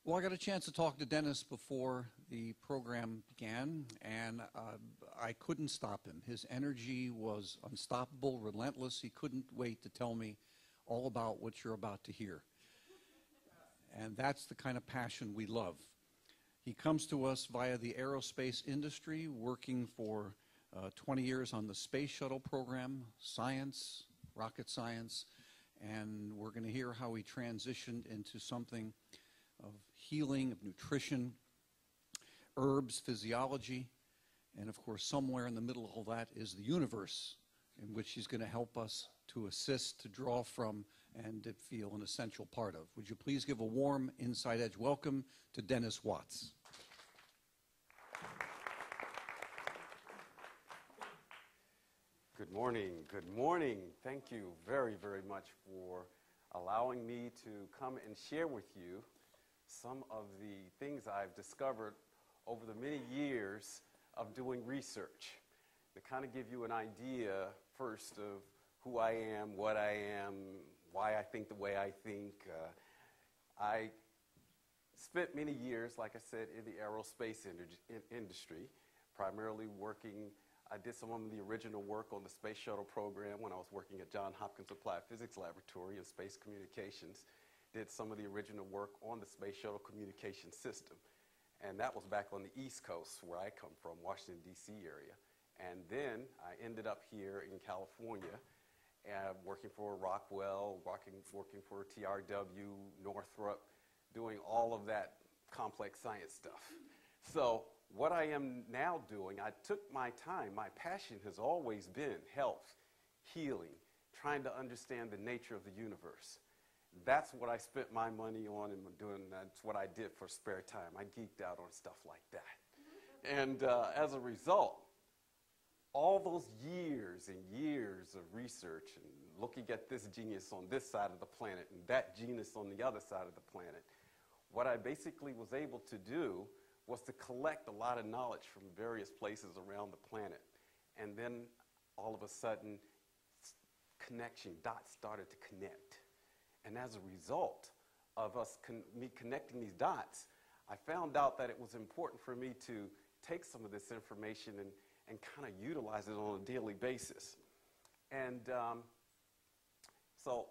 Well, I got a chance to talk to Dennis before the program began, and I couldn't stop him. His energy was unstoppable, relentless. He couldn't wait to tell me all about what you're about to hear. And that's the kind of passion we love. He comes to us via the aerospace industry, working for 20 years on the space shuttle program, science, rocket science, and we're going to hear how he transitioned into something of healing, of nutrition, herbs, physiology, and of course somewhere in the middle of all that is the universe, in which he's going to help us to assist, to draw from, and to feel an essential part of. Would you please give a warm Inside Edge welcome to Dennis Watts. Good morning, good morning. Thank you very, very much for allowing me to come and share with you some of the things I've discovered over the many years of doing research. To kind of give you an idea first of who I am, what I am, why I think the way I think. I spent many years, like I said, in the aerospace industry, primarily working. I did some of the original work on the space shuttle program when I was working at Johns Hopkins Applied Physics Laboratory in space communications. Did some of the original work on the space shuttle communication system. And that was back on the East Coast where I come from, Washington, D.C. area. And then I ended up here in California working for Rockwell, working for TRW, Northrop, doing all of that complex science stuff. So what I am now doing, I took my time. My passion has always been health, healing, trying to understand the nature of the universe. That's what I spent my money on and doing. That's what I did for spare time. I geeked out on stuff like that. And as a result, all those years and years of research and looking at this genius on this side of the planet and that genius on the other side of the planet, what I basically was able to do was to collect a lot of knowledge from various places around the planet. And then all of a sudden, dots started to connect. And as a result of me connecting these dots, I found out that it was important for me to take some of this information and kind of utilize it on a daily basis. And so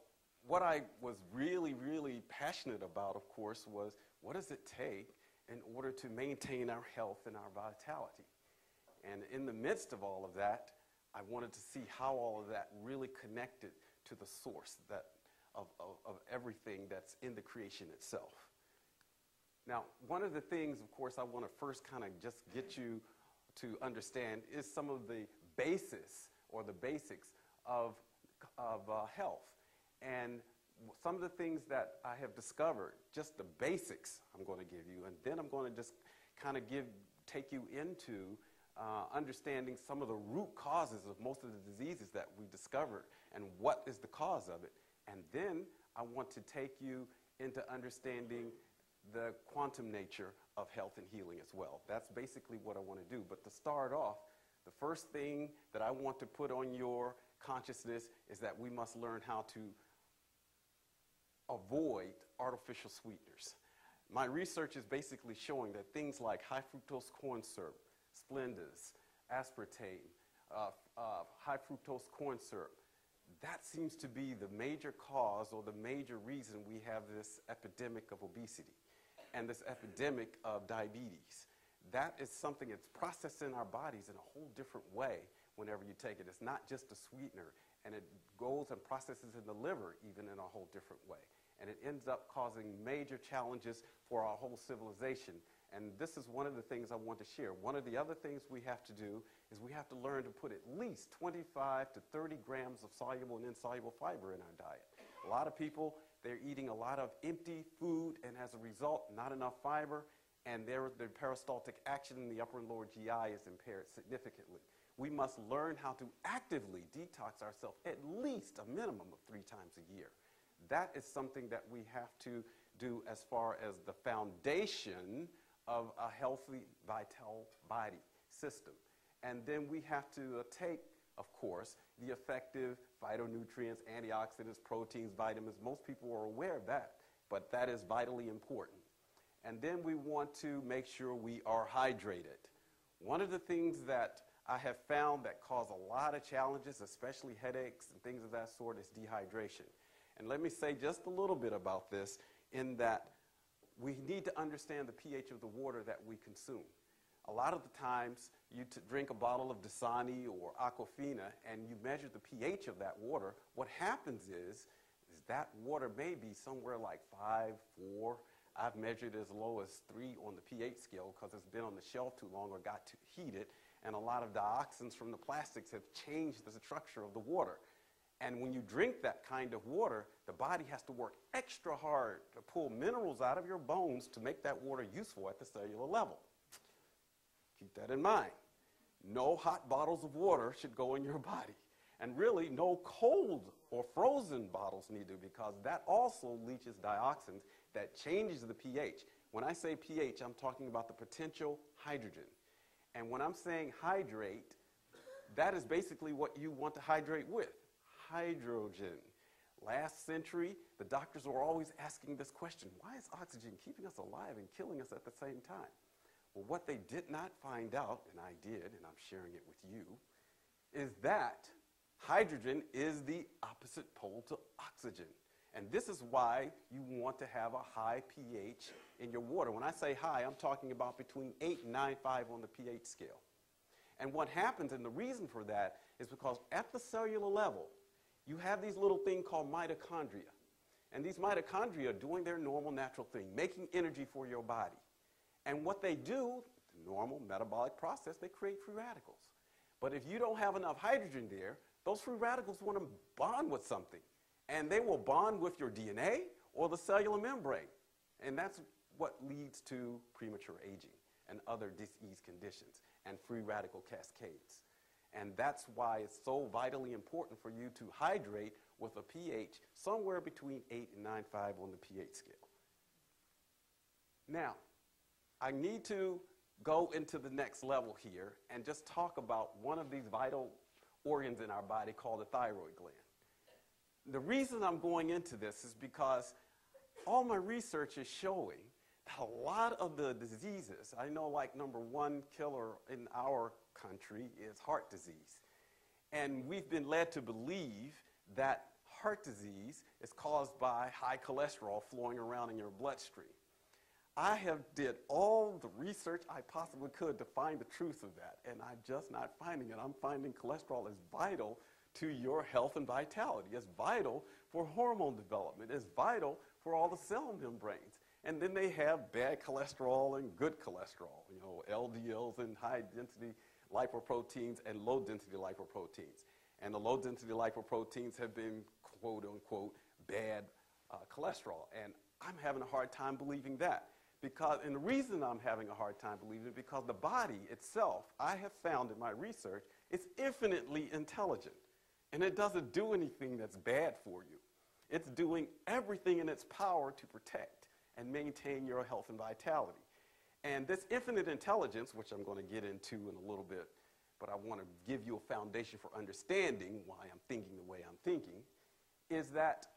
what I was really, really passionate about, of course, was what does it take in order to maintain our health and our vitality? And in the midst of all of that, I wanted to see how all of that really connected to the source of everything that's in the creation itself. Now, one of the things, of course, I want to first kind of just get you to understand is some of the basis or the basics of health. And some of the things that I have discovered, just the basics I'm going to give you, and then I'm going to just kind of take you into understanding some of the root causes of most of the diseases that we discovered and what is the cause of it. And then I want to take you into understanding the quantum nature of health and healing as well. That's basically what I want to do. But to start off, the first thing that I want to put on your consciousness is that we must learn how to avoid artificial sweeteners. My research is basically showing that things like high fructose corn syrup, Splendas, aspartame, high fructose corn syrup, that seems to be the major cause or the major reason we have this epidemic of obesity and this epidemic of diabetes. That is something that's processed in our bodies in a whole different way whenever you take it. It's not just a sweetener, and it goes and processes in the liver even in a whole different way. And it ends up causing major challenges for our whole civilization. And this is one of the things I want to share. One of the other things we have to do is we have to learn to put at least 25 to 30 grams of soluble and insoluble fiber in our diet. A lot of people, they're eating a lot of empty food, and as a result, not enough fiber, and their peristaltic action in the upper and lower GI is impaired significantly. We must learn how to actively detox ourselves at least a minimum of 3 times a year. That is something that we have to do as far as the foundation of a healthy, vital body system. And then we have to take, of course, the effective phytonutrients, antioxidants, proteins, vitamins. Most people are aware of that, but that is vitally important. And then we want to make sure we are hydrated. One of the things that I have found that cause a lot of challenges, especially headaches and things of that sort, is dehydration. And let me say just a little bit about this in that we need to understand the pH of the water that we consume. A lot of the times you drink a bottle of Dasani or Aquafina and you measure the pH of that water, what happens is that water may be somewhere like 5, 4. I've measured as low as 3 on the pH scale because it's been on the shelf too long or got too heated, and a lot of dioxins from the plastics have changed the structure of the water. And when you drink that kind of water, the body has to work extra hard to pull minerals out of your bones to make that water useful at the cellular level. Keep that in mind. No hot bottles of water should go in your body. And really, no cold or frozen bottles need to, because that also leaches dioxins that changes the pH. When I say pH, I'm talking about the potential hydrogen. And when I'm saying hydrate, that is basically what you want to hydrate with, hydrogen. Last century, the doctors were always asking this question: why is oxygen keeping us alive and killing us at the same time? Well, what they did not find out, and I did, and I'm sharing it with you, is that hydrogen is the opposite pole to oxygen. And this is why you want to have a high pH in your water. When I say high, I'm talking about between 8 and 9.5 on the pH scale. And what happens, and the reason for that, is because at the cellular level, you have these little things called mitochondria. And these mitochondria are doing their normal, natural thing, making energy for your body. And what they do, the normal metabolic process, they create free radicals. But if you don't have enough hydrogen there, those free radicals want to bond with something. And they will bond with your DNA or the cellular membrane. And that's what leads to premature aging and other disease conditions and free radical cascades. And that's why it's so vitally important for you to hydrate with a pH somewhere between 8 and 9.5 on the pH scale. Now, I need to go into the next level here and just talk about one of these vital organs in our body called the thyroid gland. The reason I'm going into this is because all my research is showing that a lot of the diseases, I know like #1 killer in our country is heart disease. And we've been led to believe that heart disease is caused by high cholesterol flowing around in your bloodstream. I have did all the research I possibly could to find the truth of that, and I'm just not finding it. I'm finding cholesterol is vital to your health and vitality. It's vital for hormone development. It's vital for all the cell membranes. And then they have bad cholesterol and good cholesterol, you know, LDLs and high-density lipoproteins and low-density lipoproteins. And the low-density lipoproteins have been, quote-unquote, bad cholesterol. And I'm having a hard time believing that. And the reason I'm having a hard time believing it is because the body itself, I have found in my research, is infinitely intelligent. And it doesn't do anything that's bad for you. It's doing everything in its power to protect and maintain your health and vitality. And this infinite intelligence, which I'm going to get into in a little bit, but I want to give you a foundation for understanding why I'm thinking the way I'm thinking, is that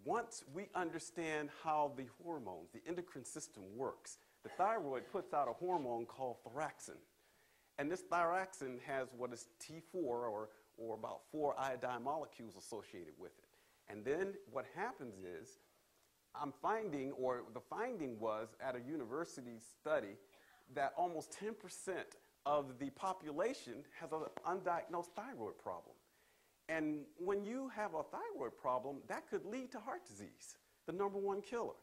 once we understand how the hormones, the endocrine system works, the thyroid puts out a hormone called thyroxine. And this thyroxine has what is T4 or about 4 iodine molecules associated with it. And then what happens is, I'm finding, or the finding was at a university study, that almost 10% of the population has an undiagnosed thyroid problem. And when you have a thyroid problem, that could lead to heart disease, the #1 killer.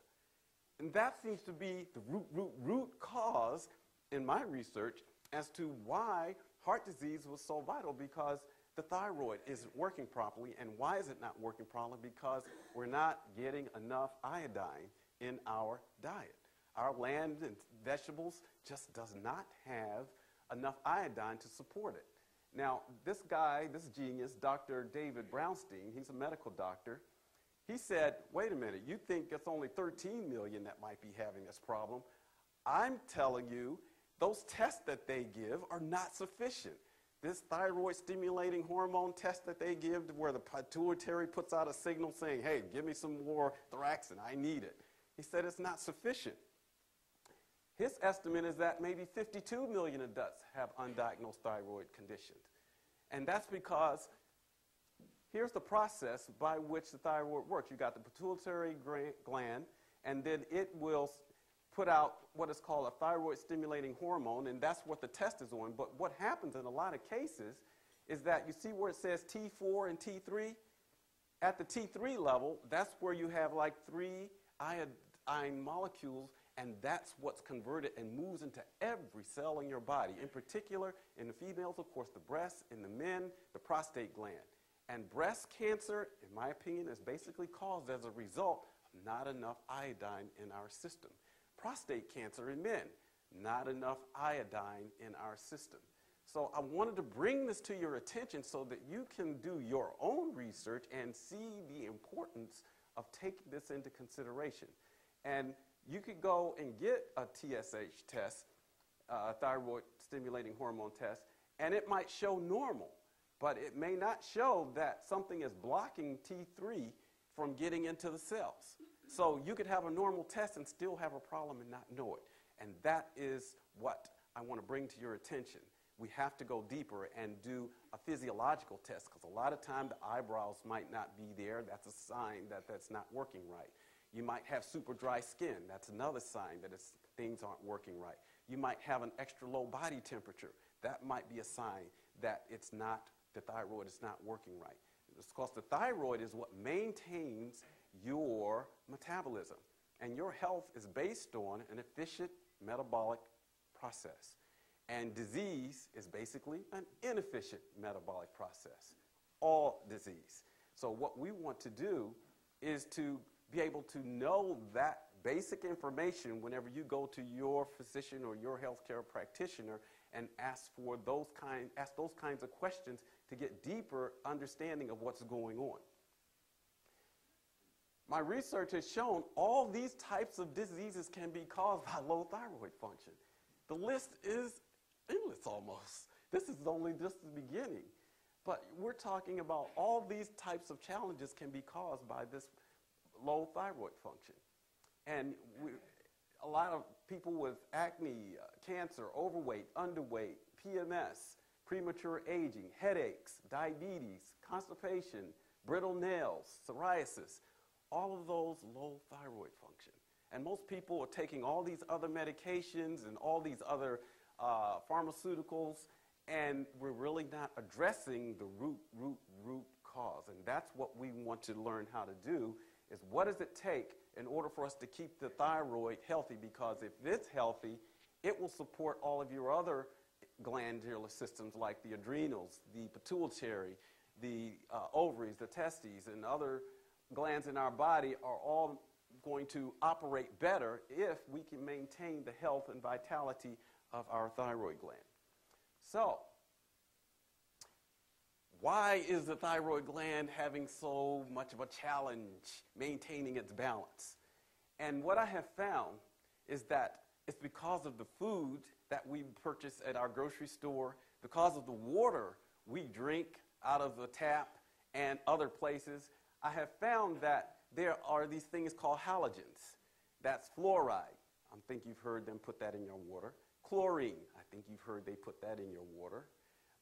And that seems to be the root cause in my research as to why heart disease was so vital, because the thyroid isn't working properly. And why is it not working properly? Because we're not getting enough iodine in our diet. Our land and vegetables just does not have enough iodine to support it. Now, this guy, this genius, Dr. David Brownstein, he's a medical doctor, he said, wait a minute, you think it's only 13 million that might be having this problem. I'm telling you, those tests that they give are not sufficient. This thyroid stimulating hormone test that they give, where the pituitary puts out a signal saying, hey, give me some more thyroxine, I need it. He said it's not sufficient. His estimate is that maybe 52 million adults have undiagnosed thyroid conditions. And that's because here's the process by which the thyroid works. You got the pituitary gland, and then it will put out what is called a thyroid stimulating hormone, and that's what the test is on. But what happens in a lot of cases is that you see where it says T4 and T3? At the T3 level, that's where you have like 3 iodine molecules, and that's what's converted and moves into every cell in your body. In particular, in the females, of course, the breast, in the men, the prostate gland. And breast cancer, in my opinion, is basically caused as a result of not enough iodine in our system. Prostate cancer in men, not enough iodine in our system. So I wanted to bring this to your attention so that you can do your own research and see the importance of taking this into consideration. And you could go and get a TSH test, thyroid stimulating hormone test, and it might show normal, but it may not show that something is blocking T3 from getting into the cells. So you could have a normal test and still have a problem and not know it. And that is what I want to bring to your attention. We have to go deeper and do a physiological test, because a lot of time the eyebrows might not be there. That's a sign that that's not working right. You might have super dry skin. That's another sign that things aren't working right. You might have an extra low body temperature. That might be a sign that the thyroid is not working right. It's because the thyroid is what maintains your metabolism. And your health is based on an efficient metabolic process. And disease is basically an inefficient metabolic process, all disease. So what we want to do is to be able to know that basic information whenever you go to your physician or your healthcare practitioner and ask those kinds of questions to get deeper understanding of what's going on. My research has shown all these types of diseases can be caused by low thyroid function. The list is endless almost. This is only just the beginning. But we're talking about all these types of challenges can be caused by this low thyroid function. And a lot of people with acne, cancer, overweight, underweight, PMS, premature aging, headaches, diabetes, constipation, brittle nails, psoriasis, all of those low thyroid function. And most people are taking all these other medications and all these other pharmaceuticals, and we're really not addressing the root cause. And that's what we want to learn how to do, is what does it take in order for us to keep the thyroid healthy? Because if it's healthy, it will support all of your other glandular systems like the adrenals, the pituitary, the ovaries, the testes, and other glands in our body are all going to operate better if we can maintain the health and vitality of our thyroid gland. So, why is the thyroid gland having so much of a challenge maintaining its balance? And what I have found is that it's because of the food that we purchase at our grocery store, because of the water we drink out of the tap and other places. I have found that there are these things called halogens. That's fluoride. I think you've heard them put that in your water. Chlorine. I think you've heard they put that in your water.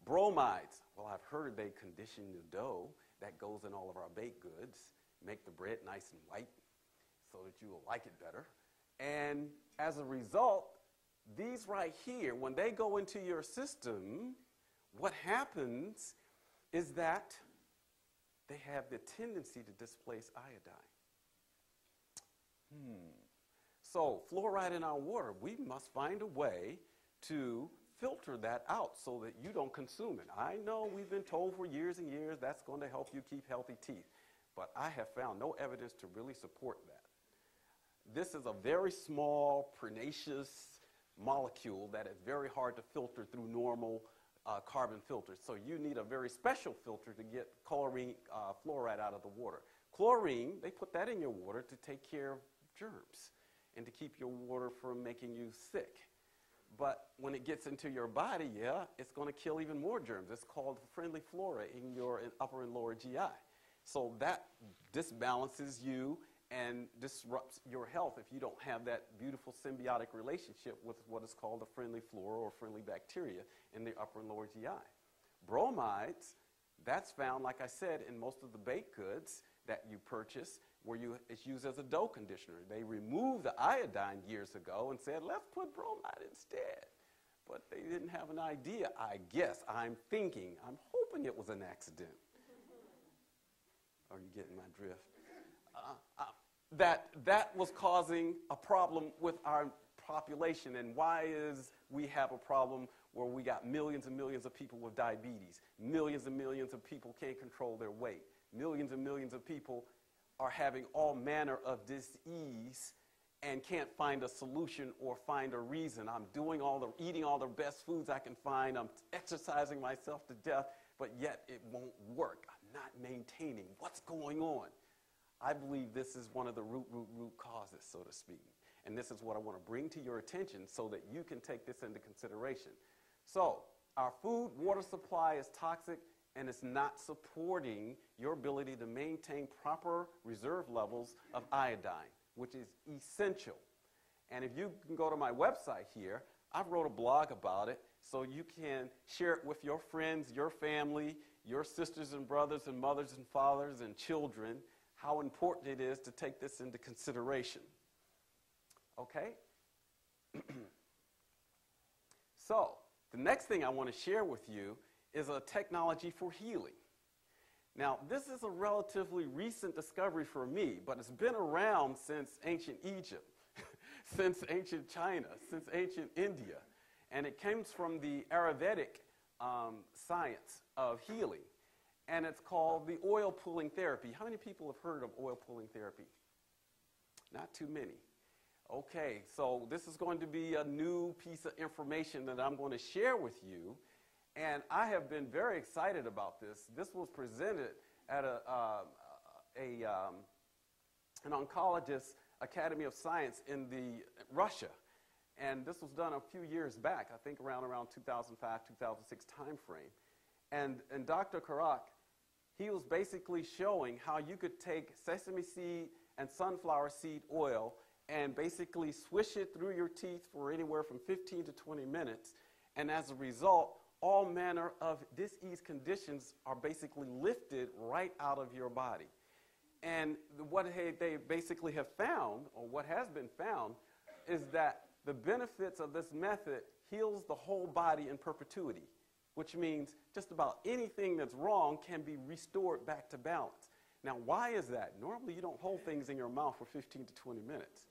Bromides. Well, I've heard they condition the dough that goes in all of our baked goods, make the bread nice and white so that you will like it better. And as a result, these right here, when they go into your system, what happens is that they have the tendency to displace iodine. So fluoride in our water, we must find a way to filter that out so that you don't consume it. I know we've been told for years and years that's going to help you keep healthy teeth, but I have found no evidence to really support that. This is a very small, pernicious molecule that is very hard to filter through normal carbon filters. So you need a very special filter to get chlorine, fluoride out of the water. Chlorine, they put that in your water to take care of germs and to keep your water from making you sick. But when it gets into your body, yeah, it's going to kill even more germs. It's called friendly flora in your upper and lower GI. So that disbalances you and disrupts your health if you don't have that beautiful symbiotic relationship with what is called a friendly flora or friendly bacteria in the upper and lower GI. Bromides, that's found, like I said, in most of the baked goods that you purchase where it's used as a dough conditioner. They removed the iodine years ago and said, let's put bromide instead. But they didn't have an idea, I guess. I'm hoping it was an accident. Are you getting my drift? That was causing a problem with our population. And why is we have a problem where we got millions and millions of people with diabetes, millions and millions of people can't control their weight, millions and millions of people are having all manner of disease and can't find a solution or find a reason. I'm eating all the best foods I can find. I'm exercising myself to death, but yet it won't work. I'm not maintaining. What's going on? I believe this is one of the root causes, so to speak. And this is what I want to bring to your attention so that you can take this into consideration. So, our food, water supply is toxic and it's not supporting your ability to maintain proper reserve levels of iodine, which is essential. And if you can go to my website here, I've wrote a blog about it so you can share it with your friends, your family, your sisters and brothers and mothers and fathers and children, how important it is to take this into consideration. Okay? So, the next thing I want to share with you is a technology for healing. Now, this is a relatively recent discovery for me, but it's been around since ancient Egypt, since ancient China, since ancient India. And it comes from the Ayurvedic science of healing. And it's called the oil pulling therapy. How many people have heard of oil pulling therapy? Not too many. Okay, so this is going to be a new piece of information that I'm going to share with you. And I have been very excited about this. This was presented at an oncologist Academy of Science in Russia. And this was done a few years back, I think around 2005, 2006 time frame. And Dr. Karak, he was basically showing how you could take sesame seed and sunflower seed oil and basically swish it through your teeth for anywhere from 15 to 20 minutes. And as a result, all manner of disease conditions are basically lifted right out of your body. And what they basically have found, or what has been found, is that the benefits of this method heals the whole body in perpetuity, which means just about anything that's wrong can be restored back to balance. Now, why is that? Normally, you don't hold things in your mouth for 15 to 20 minutes.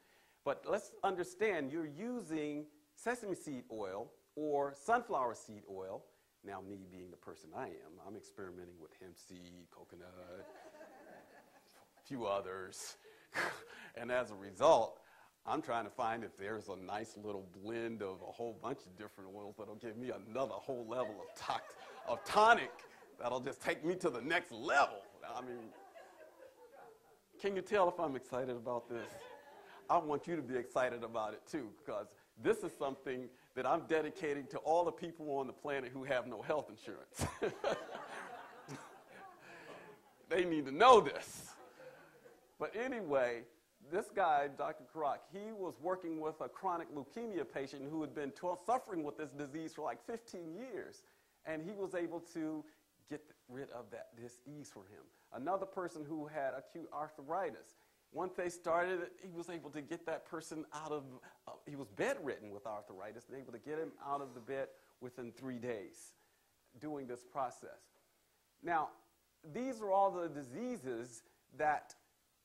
But let's understand, you're using sesame seed oil or sunflower seed oil. Now, me being the person I am, I'm experimenting with hemp seed, coconut, a few others. And as a result, I'm trying to find if there's a nice little blend of a whole bunch of different oils that'll give me another whole level of tonic that'll just take me to the next level. I mean, can you tell if I'm excited about this? I want you to be excited about it too, because this is something that I'm dedicating to all the people on the planet who have no health insurance. They need to know this. But anyway, this guy, Dr. Karak, he was working with a chronic leukemia patient who had been suffering with this disease for like 15 years. And he was able to get rid of that disease for him. Another person who had acute arthritis. Once they started it, he was able to get that person out of, he was bedridden with arthritis, and able to get him out of the bed within 3 days doing this process. Now, these are all the diseases that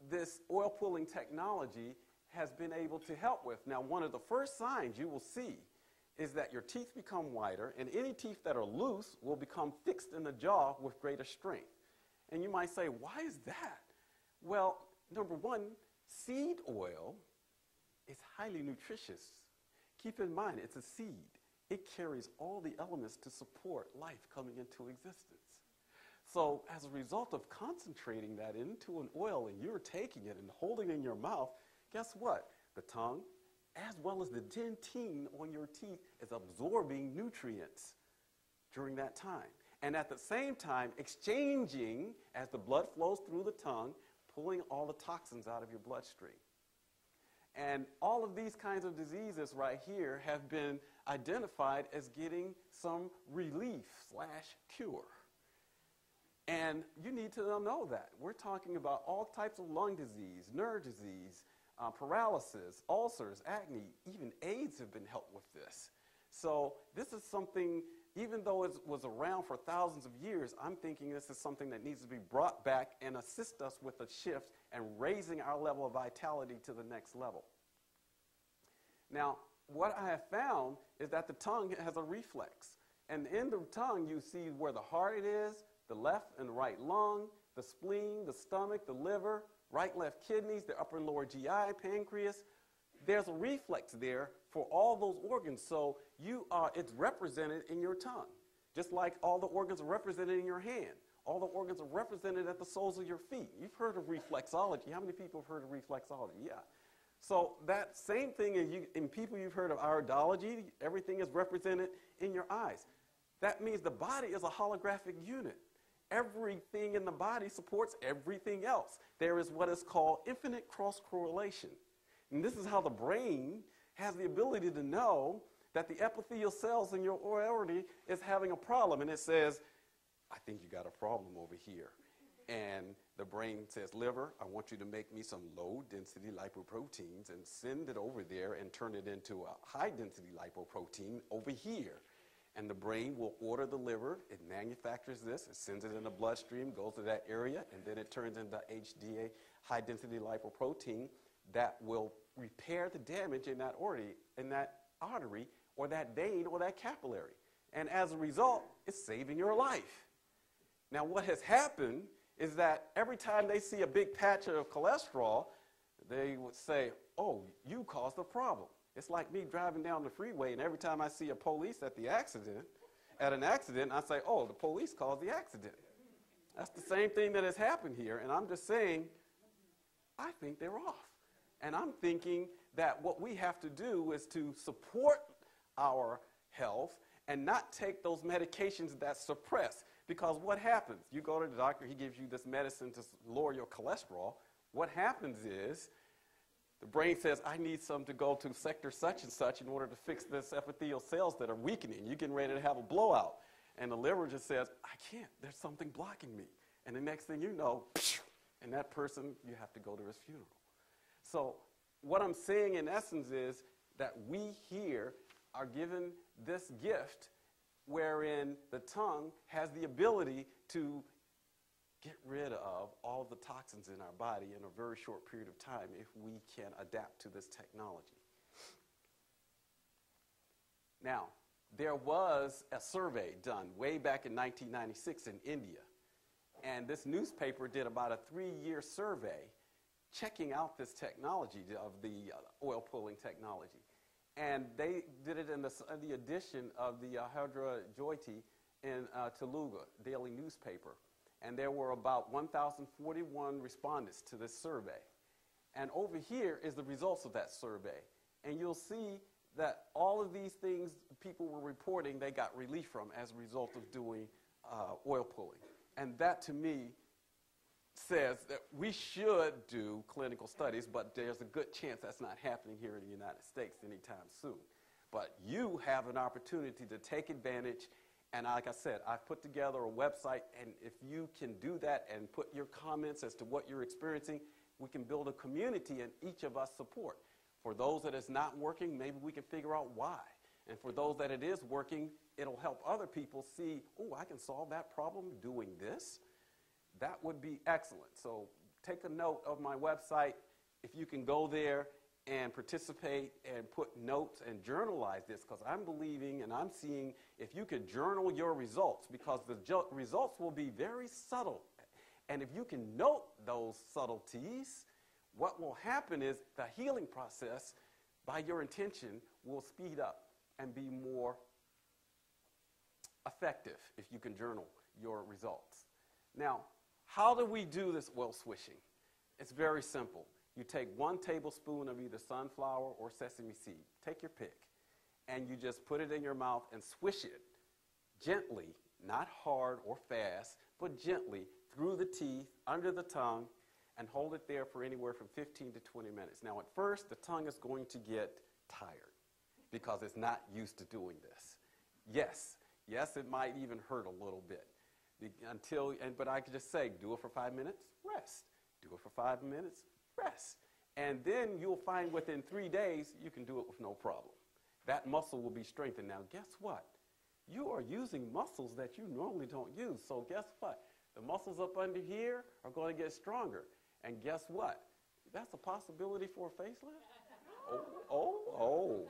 this oil pulling technology has been able to help with. Now, one of the first signs you will see is that your teeth become whiter, and any teeth that are loose will become fixed in the jaw with greater strength. And you might say, why is that? Well, number one, seed oil is highly nutritious. Keep in mind, it's a seed. It carries all the elements to support life coming into existence. So as a result of concentrating that into an oil and you're taking it and holding it in your mouth, guess what? The tongue, as well as the dentine on your teeth, is absorbing nutrients during that time. And at the same time, exchanging, as the blood flows through the tongue, pulling all the toxins out of your bloodstream. And all of these kinds of diseases right here have been identified as getting some relief/cure. And you need to know that. We're talking about all types of lung disease, nerve disease, paralysis, ulcers, acne, even AIDS have been helped with this. So this is something, even though it was around for thousands of years, I'm thinking this is something that needs to be brought back and assist us with a shift and raising our level of vitality to the next level. Now, what I have found is that the tongue has a reflex. And in the tongue, you see where the heart is, the left and right lung, the spleen, the stomach, the liver, right and left kidneys, the upper and lower GI, pancreas. There's a reflex there for all those organs. So it's represented in your tongue, just like all the organs are represented in your hand. All the organs are represented at the soles of your feet. You've heard of reflexology. How many people have heard of reflexology? Yeah. So that same thing in people you've heard of iridology, everything is represented in your eyes. That means the body is a holographic unit. Everything in the body supports everything else. There is what is called infinite cross-correlation. And this is how the brain has the ability to know that the epithelial cells in your aorta is having a problem. And it says, I think you got a problem over here. And the brain says, liver, I want you to make me some low-density lipoproteins and send it over there and turn it into a high-density lipoprotein over here. And the brain will order the liver, it manufactures this, it sends it in the bloodstream, goes to that area, and then it turns into HDA, high-density lipoprotein, that will repair the damage in that artery, or that vein, or that capillary. And as a result, it's saving your life. Now, what has happened is that every time they see a big patch of cholesterol, they would say, oh, you caused the problem. It's like me driving down the freeway, and every time I see a police at an accident, I say, oh, the police caused the accident. That's the same thing that has happened here, and I'm just saying, I think they're off. And I'm thinking that what we have to do is to support our health and not take those medications that suppress. Because what happens? You go to the doctor, he gives you this medicine to lower your cholesterol. What happens is the brain says, I need some to go to sector such and such in order to fix this epithelial cells that are weakening. You're getting ready to have a blowout. And the liver just says, I can't. There's something blocking me. And the next thing you know, and that person, you have to go to his funeral. So what I'm saying in essence is that we here are given this gift wherein the tongue has the ability to get rid of all the toxins in our body in a very short period of time if we can adapt to this technology. Now, there was a survey done way back in 1996 in India, and this newspaper did about a 3-year survey checking out this technology of the oil pulling technology. And they did it in the edition of the Hydra Jyoti in Telugu daily newspaper. And there were about 1,041 respondents to this survey. And over here is the results of that survey. And you'll see that all of these things people were reporting they got relief from as a result of doing oil pulling. And that, to me, says that we should do clinical studies, but there's a good chance that's not happening here in the United States anytime soon. But you have an opportunity to take advantage, and like I said, I've put together a website, and if you can do that and put your comments as to what you're experiencing, we can build a community and each of us support. For those that it's not working, maybe we can figure out why. And for those that it is working, it'll help other people see, oh, I can solve that problem doing this. That would be excellent. So take a note of my website. If you can go there and participate and put notes and journalize this, because I'm believing and I'm seeing if you could journal your results, because the results will be very subtle. And if you can note those subtleties, what will happen is the healing process, by your intention, will speed up and be more effective if you can journal your results. Now, how do we do this oil swishing? It's very simple. You take 1 tablespoon of either sunflower or sesame seed. Take your pick. And you just put it in your mouth and swish it gently, not hard or fast, but gently through the teeth, under the tongue. and hold it there for anywhere from 15 to 20 minutes. Now, at first, the tongue is going to get tired because it's not used to doing this. Yes, it might even hurt a little bit. But I could just say, do it for 5 minutes, rest. Do it for 5 minutes, rest. And then you'll find within 3 days, you can do it with no problem. That muscle will be strengthened. Now, guess what? You are using muscles that you normally don't use. So guess what? The muscles up under here are going to get stronger. And guess what? That's a possibility for a facelift? Oh.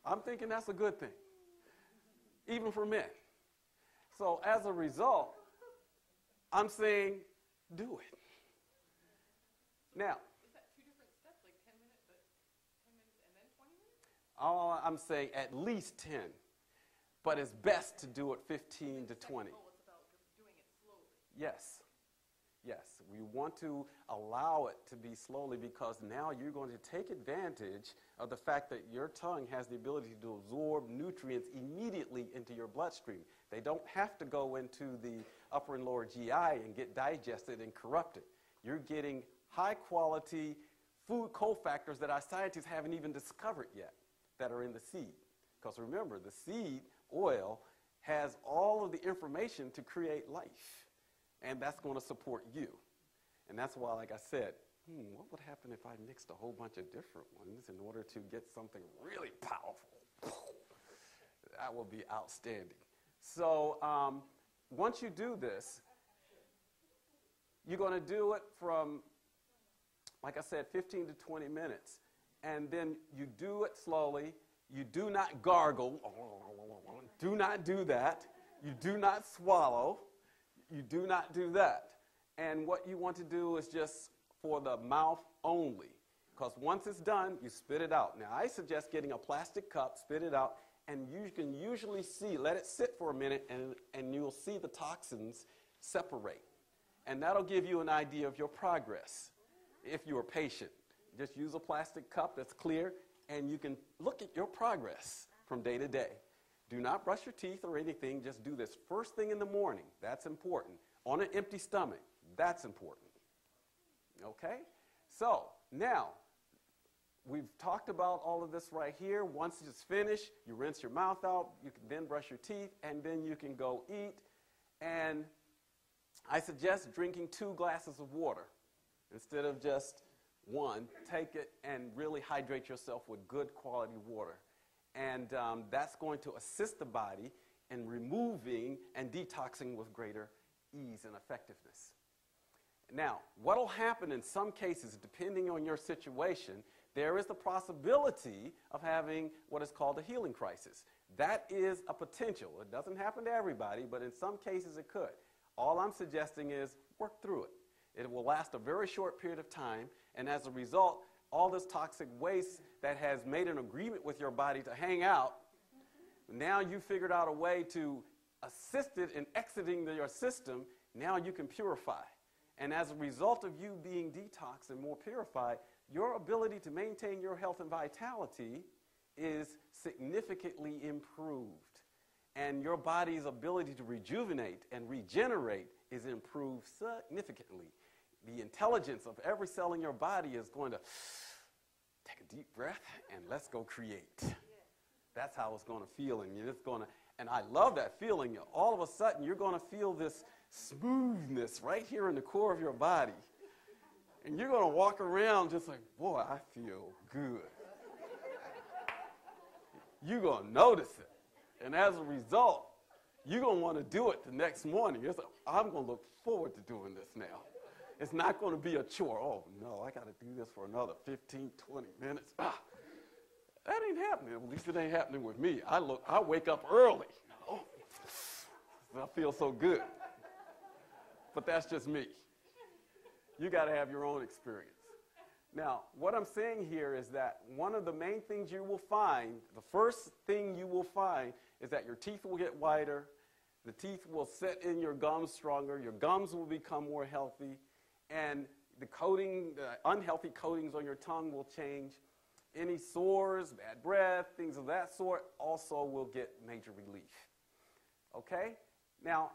I'm thinking that's a good thing, even for men. So as a result, I'm saying do it. Now, is that 2 different steps, like 10 minutes, but 10 minutes and then 20 minutes? I'm saying at least 10, but it's best to do it 15 to 20. Oh, it's about doing it slowly. Yes. We want to allow it to be slowly because now you're going to take advantage of the fact that your tongue has the ability to absorb nutrients immediately into your bloodstream. They don't have to go into the upper and lower GI and get digested and corrupted. You're getting high quality food cofactors that our scientists haven't even discovered yet that are in the seed. Because remember, the seed oil has all of the information to create life. And that's going to support you. And that's why, like I said, what would happen if I mixed a whole bunch of different ones in order to get something really powerful? That would be outstanding. So once you do this, you're going to do it from, like I said, 15 to 20 minutes. And then you do it slowly. You do not gargle. Do not do that. You do not swallow. You do not do that. And what you want to do is just for the mouth only. Because once it's done, you spit it out. Now, I suggest getting a plastic cup, spit it out, and you can usually see, let it sit for a minute, and you'll see the toxins separate. And that'll give you an idea of your progress if you are patient. Just use a plastic cup that's clear, and you can look at your progress from day to day. Do not brush your teeth or anything. Just do this first thing in the morning. That's important. On an empty stomach. That's important. Okay? So, now, we've talked about all of this right here. Once it's finished, you rinse your mouth out. You can then brush your teeth, and then you can go eat. And I suggest drinking 2 glasses of water instead of just 1. Take it and really hydrate yourself with good quality water. And that's going to assist the body in removing and detoxing with greater ease and effectiveness. Now, what will happen in some cases, depending on your situation, there is the possibility of having what is called a healing crisis. That is a potential. It doesn't happen to everybody, but in some cases it could. All I'm suggesting is work through it. It will last a very short period of time, and as a result, all this toxic waste that has made an agreement with your body to hang out, now you figured out a way to assist it in exiting your system. Now you can purify. And as a result of you being detoxed and more purified, your ability to maintain your health and vitality is significantly improved. And your body's ability to rejuvenate and regenerate is improved significantly. The intelligence of every cell in your body is going to take a deep breath and let's go create. That's how it's going to feel, and I love that feeling. All of a sudden, you're going to feel this smoothness right here in the core of your body, and you're going to walk around just like, boy, I feel good. You're going to notice it, and as a result, you're going to want to do it the next morning. It's like, I'm going to look forward to doing this now. It's not going to be a chore. Oh, no, I got to do this for another 15, 20 minutes. That ain't happening. At least it ain't happening with me. I wake up early. Oh, I feel so good. But that's just me. You got to have your own experience. Now, what I'm saying here is that one of the main things you will find, the first thing you will find is that your teeth will get whiter, the teeth will set in your gums stronger, your gums will become more healthy, and the unhealthy coatings on your tongue will change. Any sores, bad breath, things of that sort also will get major relief. Okay? Now,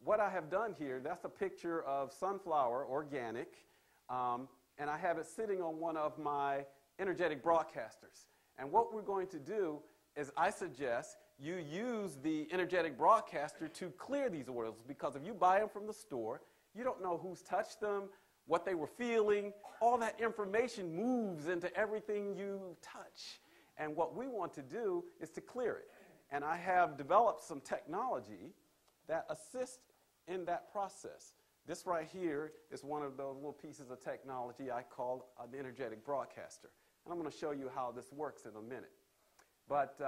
what I have done here, that's a picture of sunflower, organic, and I have it sitting on one of my energetic broadcasters. And what we're going to do is I suggest you use the energetic broadcaster to clear these oils, because if you buy them from the store, you don't know who's touched them, what they were feeling. All that information moves into everything you touch. And what we want to do is to clear it. And I have developed some technology that assists in that process. This right here is one of those little pieces of technology I call an energetic broadcaster. And I'm going to show you how this works in a minute. But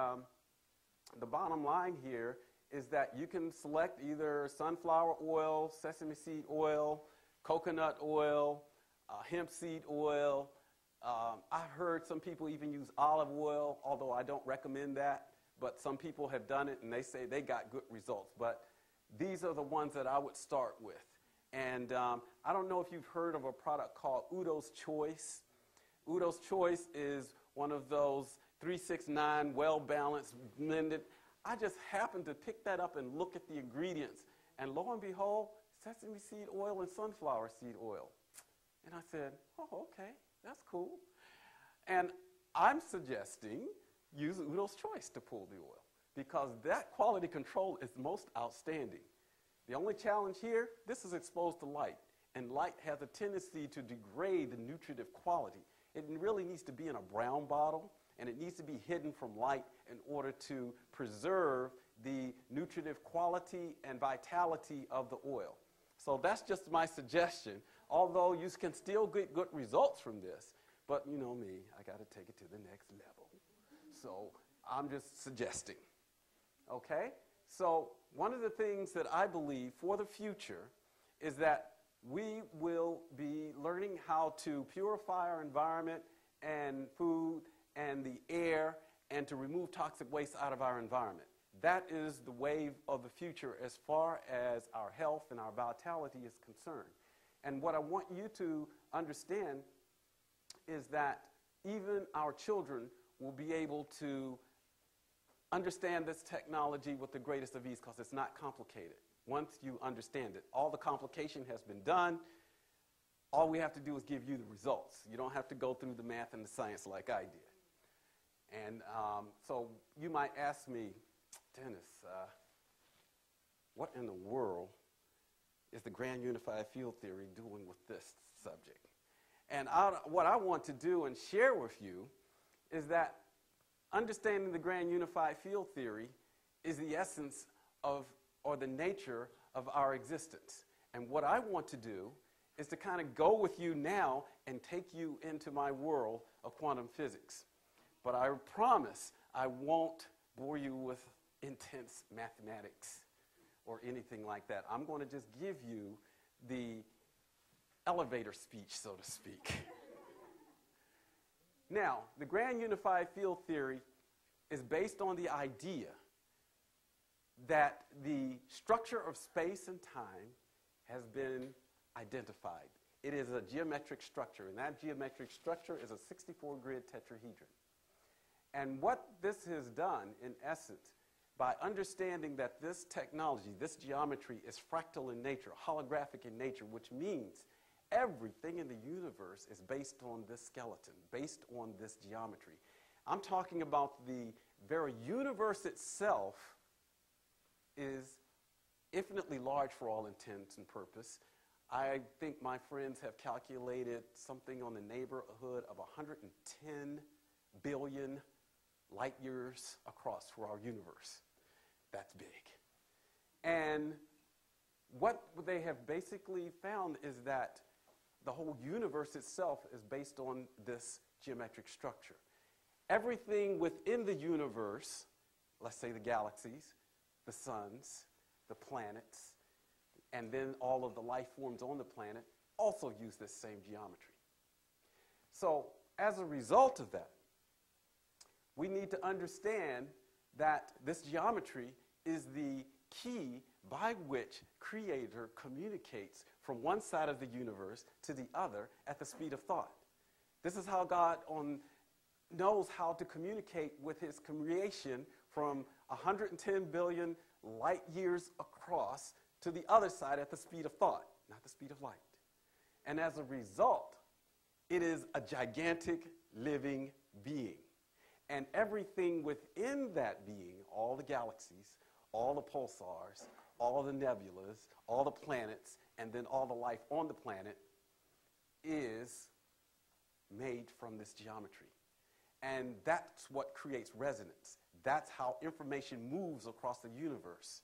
the bottom line here is that you can select either sunflower oil, sesame seed oil, coconut oil, hemp seed oil. I've heard some people even use olive oil, although I don't recommend that. But some people have done it, and they say they got good results. But these are the ones that I would start with. And I don't know if you've heard of a product called Udo's Choice. Udo's Choice is one of those 369 well-balanced, blended. I just happened to pick that up and look at the ingredients. And lo and behold, sesame seed oil and sunflower seed oil. And I said, oh, okay, that's cool. And I'm suggesting use Udo's Choice to pull the oil, because that quality control is most outstanding. The only challenge here, this is exposed to light, and light has a tendency to degrade the nutritive quality. It really needs to be in a brown bottle, and it needs to be hidden from light in order to preserve the nutritive quality and vitality of the oil. So that's just my suggestion, although you can still get good results from this. But you know me, I got to take it to the next level. So I'm just suggesting. Okay? So one of the things that I believe for the future is that we will be learning how to purify our environment and food and the air, and to remove toxic waste out of our environment. That is the wave of the future as far as our health and our vitality is concerned. And what I want you to understand is that even our children will be able to understand this technology with the greatest of ease, because it's not complicated once you understand it. All the complication has been done. All we have to do is give you the results. You don't have to go through the math and the science like I did. And so you might ask me, Dennis, what in the world is the grand unified field theory doing with this subject? And what I want to do and share with you is that understanding the grand unified field theory is the essence of, or the nature of our existence. And what I want to do is to kind of go with you now and take you into my world of quantum physics. But I promise I won't bore you with intense mathematics or anything like that. I'm going to just give you the elevator speech, so to speak. Now, the grand unified field theory is based on the idea that the structure of space and time has been identified. It is a geometric structure, and that geometric structure is a 64-grid tetrahedron. And what this has done, in essence, by understanding that this technology, this geometry, is fractal in nature, holographic in nature, which means everything in the universe is based on this skeleton, based on this geometry. I'm talking about the very universe itself is infinitely large for all intents and purpose. I think my friends have calculated something on the neighborhood of 110 billion light years across for our universe. That's big. And what they have basically found is that the whole universe itself is based on this geometric structure. Everything within the universe, let's say the galaxies, the suns, the planets, and then all of the life forms on the planet also use this same geometry. So as a result of that, we need to understand that this geometry is the key by which Creator communicates from one side of the universe to the other at the speed of thought. This is how God knows how to communicate with his creation from 110 billion light years across to the other side at the speed of thought, not the speed of light. And as a result, it is a gigantic living being. And everything within that being, all the galaxies, all the pulsars, all the nebulas, all the planets, and then all the life on the planet is made from this geometry. And that's what creates resonance. That's how information moves across the universe.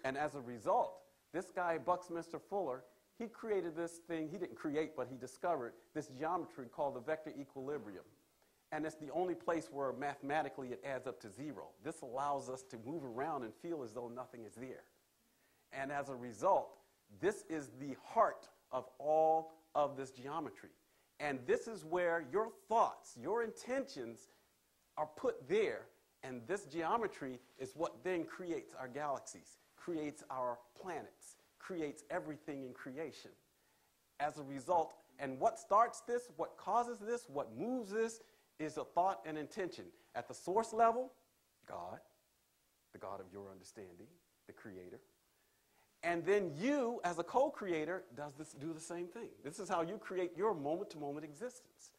And as a result, this guy, Buckminster Fuller, he created this thing. He didn't create, but he discovered this geometry called the vector equilibrium. And it's the only place where mathematically it adds up to zero. This allows us to move around and feel as though nothing is there. And as a result, this is the heart of all of this geometry. And this is where your thoughts, your intentions are put there. And this geometry is what then creates our galaxies, creates our planets, creates everything in creation. As a result, and what starts this, what causes this, what moves this, is a thought and intention. At the source level, God, the God of your understanding, the creator. And then you, as a co-creator, do the same thing. This is how you create your moment-to-moment existence.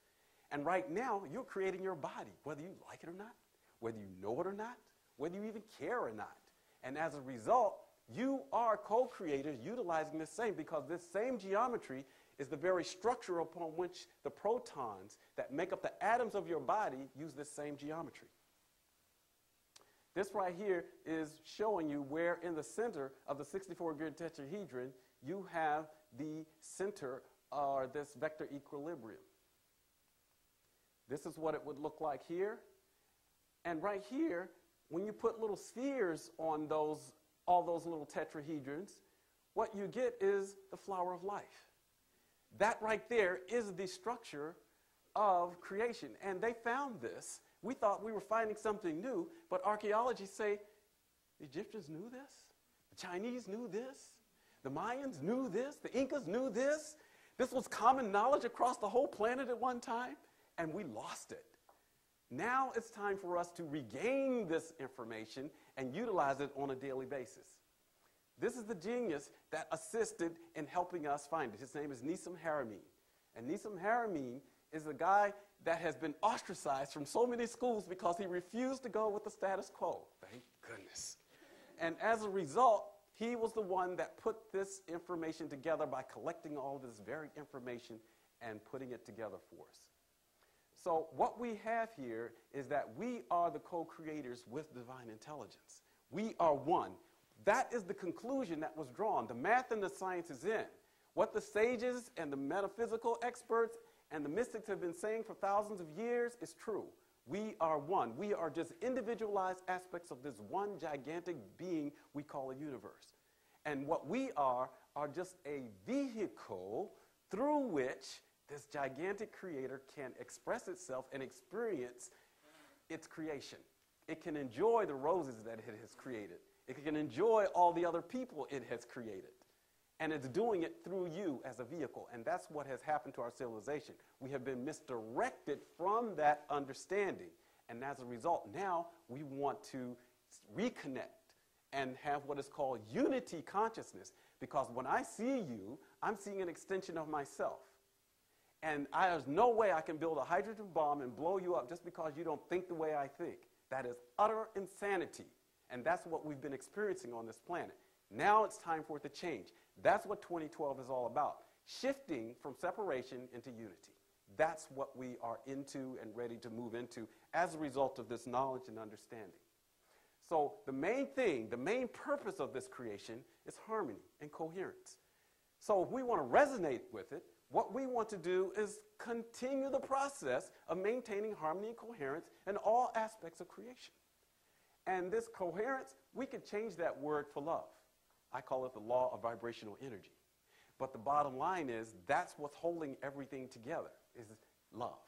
And right now, you're creating your body, whether you like it or not, whether you know it or not, whether you even care or not. And as a result, you are co-creators utilizing this same, because this same geometry is the very structure upon which the protons that make up the atoms of your body use this same geometry. This right here is showing you where in the center of the 64-grid tetrahedron you have the center or this vector equilibrium. This is what it would look like here. And right here, when you put little spheres on all those little tetrahedrons, what you get is the flower of life. That right there is the structure of creation. And they found this. We thought we were finding something new, but archaeologists say the Egyptians knew this, the Chinese knew this, the Mayans knew this, the Incas knew this. This was common knowledge across the whole planet at one time, and we lost it. Now it's time for us to regain this information and utilize it on a daily basis. This is the genius that assisted in helping us find it. His name is Nissim Haramein. And Nissim Haramein is a guy that has been ostracized from so many schools because he refused to go with the status quo. Thank goodness. And as a result, he was the one that put this information together by collecting all this very information and putting it together for us. So what we have here is that we are the co-creators with divine intelligence. We are one. That is the conclusion that was drawn. The math and the science is in. What the sages and the metaphysical experts and the mystics have been saying for thousands of years is true. We are one. We are just individualized aspects of this one gigantic being we call a universe. And what we are just a vehicle through which this gigantic creator can express itself and experience its creation. It can enjoy the roses that it has created. It can enjoy all the other people it has created. And it's doing it through you as a vehicle. And that's what has happened to our civilization. We have been misdirected from that understanding. And as a result, now we want to reconnect and have what is called unity consciousness. Because when I see you, I'm seeing an extension of myself. And there's no way I can build a hydrogen bomb and blow you up just because you don't think the way I think. That is utter insanity. And that's what we've been experiencing on this planet. Now it's time for it to change. That's what 2012 is all about. Shifting from separation into unity. That's what we are into and ready to move into as a result of this knowledge and understanding. So the main thing, the main purpose of this creation is harmony and coherence. So if we want to resonate with it, what we want to do is continue the process of maintaining harmony and coherence in all aspects of creation. And this coherence, we could change that word for love. I call it the law of vibrational energy. But the bottom line is that's what's holding everything together, is love.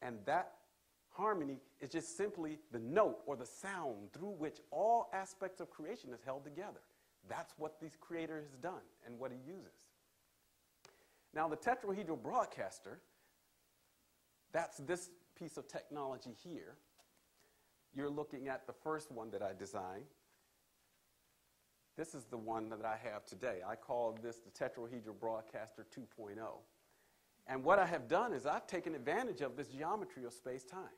And that harmony is just simply the note or the sound through which all aspects of creation is held together. That's what this creator has done and what he uses. Now, the tetrahedral broadcaster, that's this piece of technology here. You're looking at the first one that I designed. This is the one that I have today. I call this the Tetrahedral Broadcaster 2.0. And what I have done is I've taken advantage of this geometry of space-time.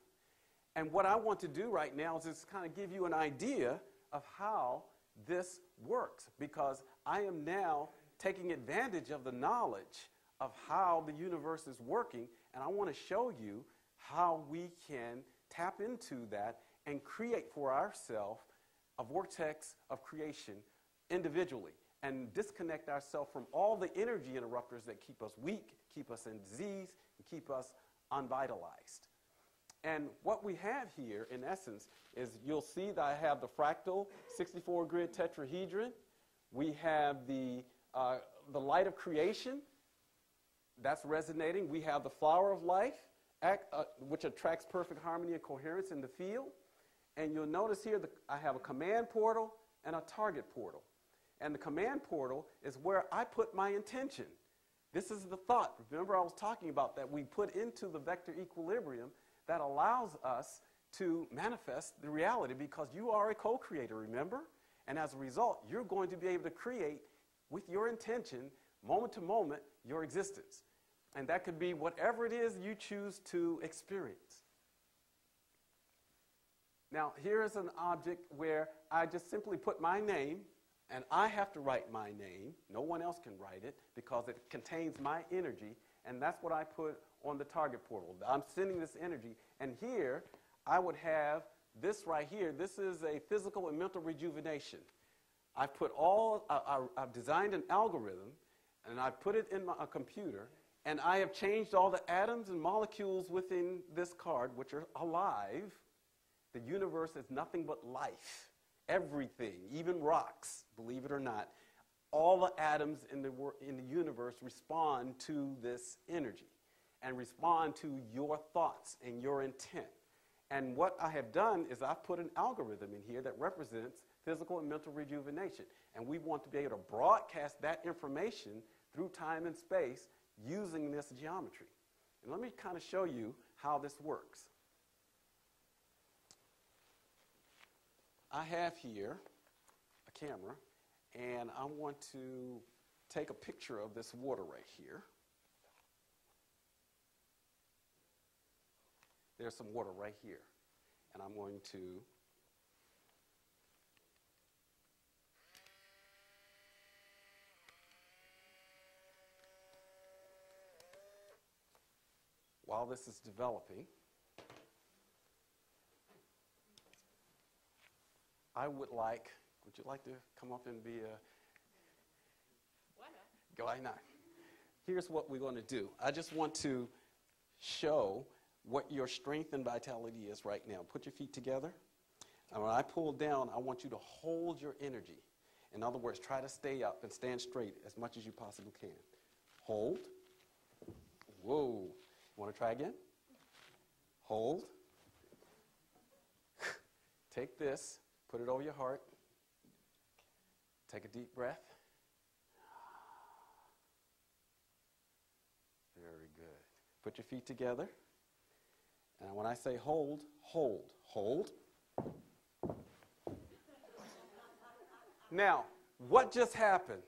And what I want to do right now is just kind of give you an idea of how this works, because I am now taking advantage of the knowledge of how the universe is working, and I want to show you how we can tap into that and create for ourselves a vortex of creation individually and disconnect ourselves from all the energy interrupters that keep us weak, keep us in disease, and keep us unvitalized. And what we have here, in essence, is you'll see that I have the fractal 64-grid tetrahedron. We have the light of creation. That's resonating. We have the flower of life, which attracts perfect harmony and coherence in the field. And you'll notice here I have a command portal and a target portal. And the command portal is where I put my intention. This is the thought. Remember, I was talking about that we put into the vector equilibrium that allows us to manifest the reality, because you are a co-creator, remember? And as a result, you're going to be able to create with your intention, moment to moment, your existence. And that could be whatever it is you choose to experience. Now, here's an object where I just simply put my name, and I have to write my name. No one else can write it because it contains my energy, and that's what I put on the target portal. I'm sending this energy, and here I would have this right here. This is a physical and mental rejuvenation. I've designed an algorithm, and I put it in a computer, and I have changed all the atoms and molecules within this card, which are alive. The universe is nothing but life. Everything, even rocks, believe it or not, all the atoms in the universe respond to this energy and respond to your thoughts and your intent. And what I have done is I've put an algorithm in here that represents physical and mental rejuvenation. And we want to be able to broadcast that information through time and space using this geometry. And let me kind of show you how this works. I have here a camera, and I want to take a picture of this water right here. There's some water right here, and I'm going to while this is developing, would you like to come up and be a... Why not? Why not? Here's what we're going to do. I just want to show what your strength and vitality is right now. Put your feet together. And when I pull down, I want you to hold your energy. In other words, try to stay up and stand straight as much as you possibly can. Hold. Whoa. Want to try again? Hold. Take this. Put it over your heart. Take a deep breath. Very good. Put your feet together. And when I say hold, hold, hold. Now, what just happened?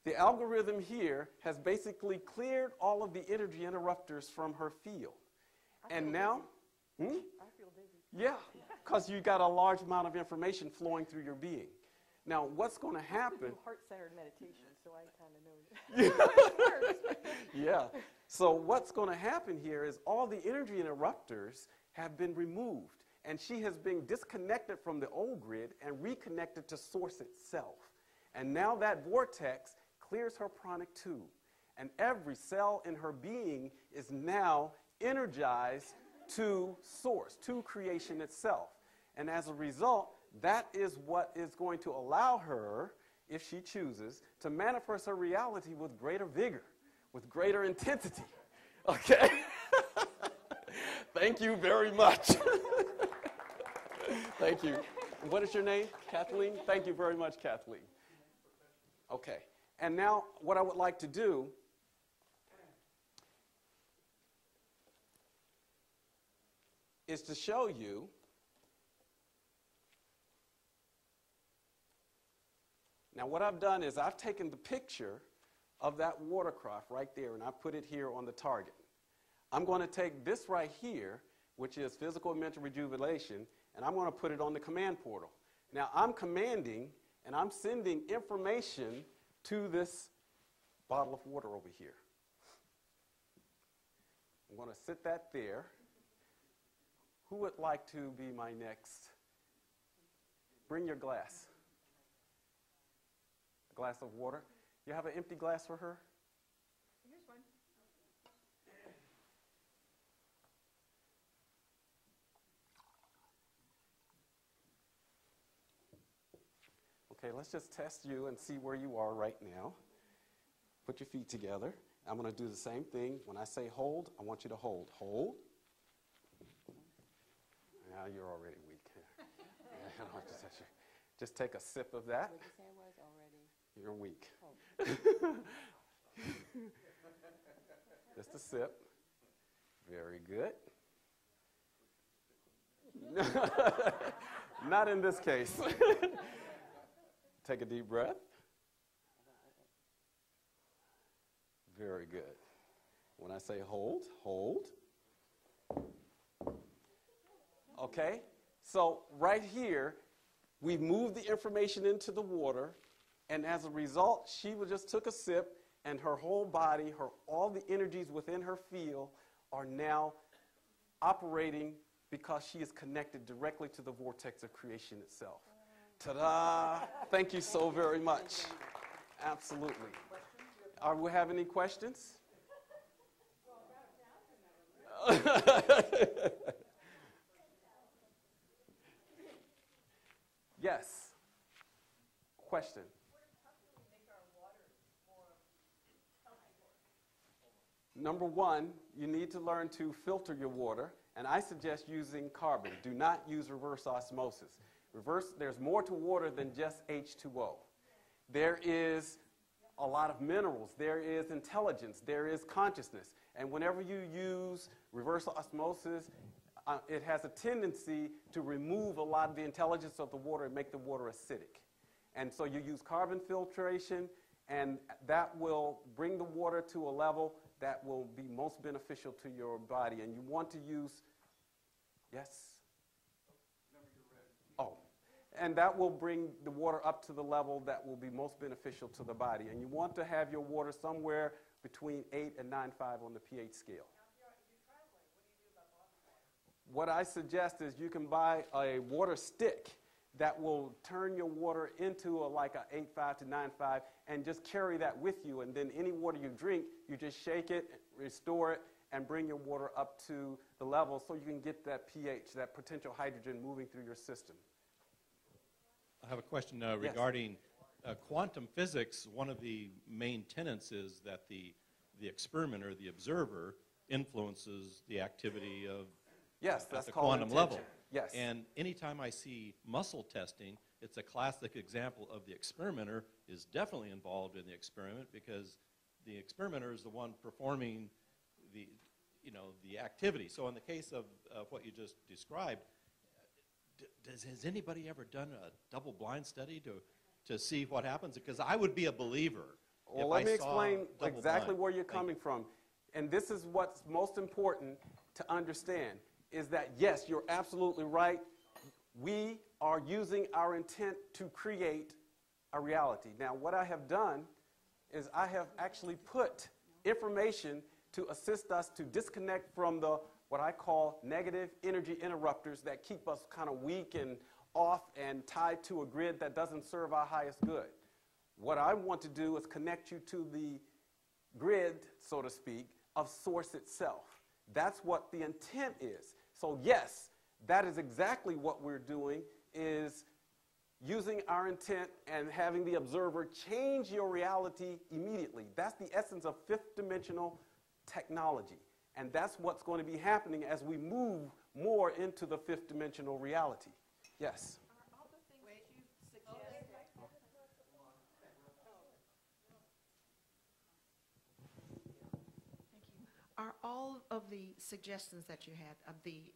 The algorithm here has basically cleared all of the energy interrupters from her field. And now, I feel dizzy. yeah, because you got a large amount of information flowing through your being. Now, what's going to happen? I do heart-centered meditation, so I kind of know. Yeah. So what's going to happen here is all the energy interrupters have been removed, and she has been disconnected from the old grid and reconnected to source itself. And now that vortex clears her pranic tube, and every cell in her being is now energized to source, to creation itself. And as a result, that is what is going to allow her, if she chooses, to manifest her reality with greater vigor, with greater intensity. Okay? Thank you very much. Thank you. What is your name? Kathleen? Thank you very much, Kathleen. Okay. And now what I would like to do is to show you Now what I've done is I've taken the picture of that watercraft right there, and I put it here on the target. I'm going to take this right here, which is physical and mental rejuvenation, and I'm going to put it on the command portal. Now I'm commanding and I'm sending information to this bottle of water over here. I'm going to sit that there. Who would like to be my next? Bring your glass. A glass of water. You have an empty glass for her? Here's one. Okay, let's just test you and see where you are right now. Put your feet together. I'm going to do the same thing. When I say hold, I want you to hold. Hold. Now you're already weak. Just take a sip of that. What did you say it was already? You're weak. Oh. Just a sip. Very good. Not in this case. Take a deep breath. Very good. When I say hold, hold. Okay? So right here, we moved the information into the water, and as a result, she just took a sip, and her whole body, all the energies within her field are now operating because she is connected directly to the vortex of creation itself. Ta-da! Thank you so very much. Absolutely. Are we have any questions? Yes. Question. Number one, you need to learn to filter your water, and I suggest using carbon. Do not use reverse osmosis. There's more to water than just H2O. There is a lot of minerals. There is intelligence. There is consciousness. And whenever you use reverse osmosis, it has a tendency to remove a lot of the intelligence of the water and make the water acidic. And so you use carbon filtration, and that will bring the water to a level that will be most beneficial to your body. And you want to use, yes? Oh, and that will bring the water up to the level that will be most beneficial to the body. And you want to have your water somewhere between 8 and 9.5 on the pH scale. What I suggest is you can buy a water stick that will turn your water into like a 8.5 to 9.5 and just carry that with you. And then any water you drink, you just shake it, restore it, and bring your water up to the level so you can get that pH, that potential hydrogen moving through your system. I have a question regarding quantum physics. One of the main tenets is that the experimenter, the observer, influences the activity of Yes, at that's the called quantum intention. level. Yes. And anytime I see muscle testing, it's a classic example of the experimenter is definitely involved in the experiment, because the experimenter is the one performing the, the activity. So in the case of what you just described, has anybody ever done a double-blind study to see what happens? Because I would be a believer. Well, let me explain exactly where you're coming from. And this is what's most important to understand, is that, yes, you're absolutely right. We are using our intent to create a reality. Now, what I have done is I have actually put information to assist us to disconnect from what I call negative energy interrupters that keep us kind of weak and off and tied to a grid that doesn't serve our highest good. What I want to do is connect you to the grid, so to speak, of source itself. That's what the intent is. So yes, that is exactly what we're doing, is using our intent and having the observer change your reality immediately. That's the essence of fifth dimensional technology. And that's what's going to be happening as we move more into the fifth dimensional reality. Yes? Are all the things that you suggest? Are all of the suggestions that you had of the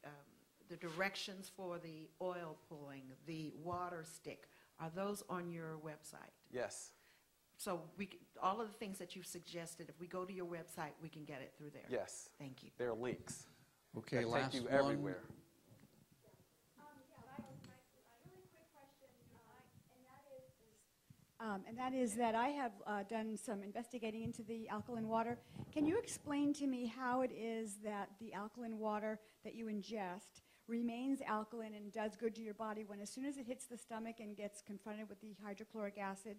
directions for the oil pulling, the water stick, are those on your website? Yes. So all of the things that you've suggested, if we go to your website, we can get it through there? Yes. Thank you. There are links Okay, that last take you one. everywhere. And that is that I have done some investigating into the alkaline water. Can you explain to me how it is that the alkaline water that you ingest remains alkaline and does good to your body when as soon as it hits the stomach and gets confronted with the hydrochloric acid,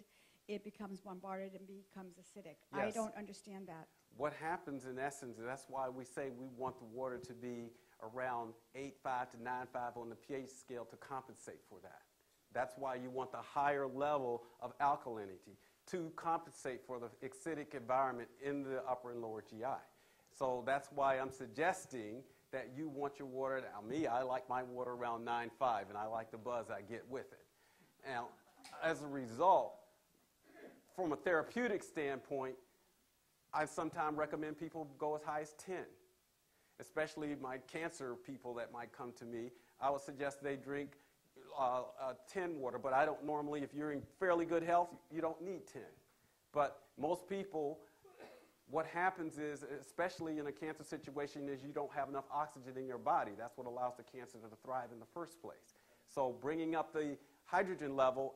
it becomes bombarded and becomes acidic? I Yes. don't understand that. What happens in essence, and that's why we say we want the water to be around 8.5 to 9.5 on the pH scale to compensate for that. That's why you want the higher level of alkalinity to compensate for the acidic environment in the upper and lower GI. So that's why I'm suggesting that you want your water, now me, I like my water around 9.5, and I like the buzz I get with it. Now, as a result, from a therapeutic standpoint, I sometimes recommend people go as high as 10, especially my cancer people that might come to me. I would suggest they drink 10 water, but I don't normally, if you're in fairly good health, you don't need 10. But most people, what happens is, especially in a cancer situation, is you don't have enough oxygen in your body. That's what allows the cancer to thrive in the first place. So bringing up the hydrogen level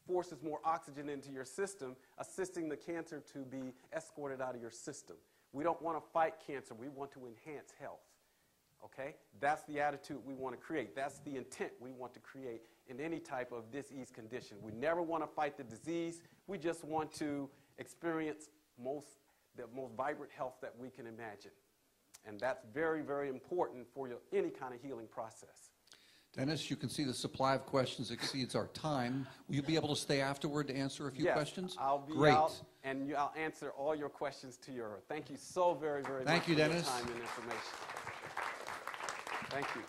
forces more oxygen into your system, assisting the cancer to be escorted out of your system. We don't want to fight cancer. We want to enhance health. Okay? That's the attitude we want to create. That's the intent we want to create in any type of disease condition. We never want to fight the disease. We just want to experience the most vibrant health that we can imagine. And that's very, very important for any kind of healing process. Dennis, you can see the supply of questions exceeds our time. Will you be able to stay afterward to answer a few questions? Yes, I'll be Great. out, and I'll answer all your questions to your. Thank you so very, very much Thank you, for your Dennis. time and information. Thank you.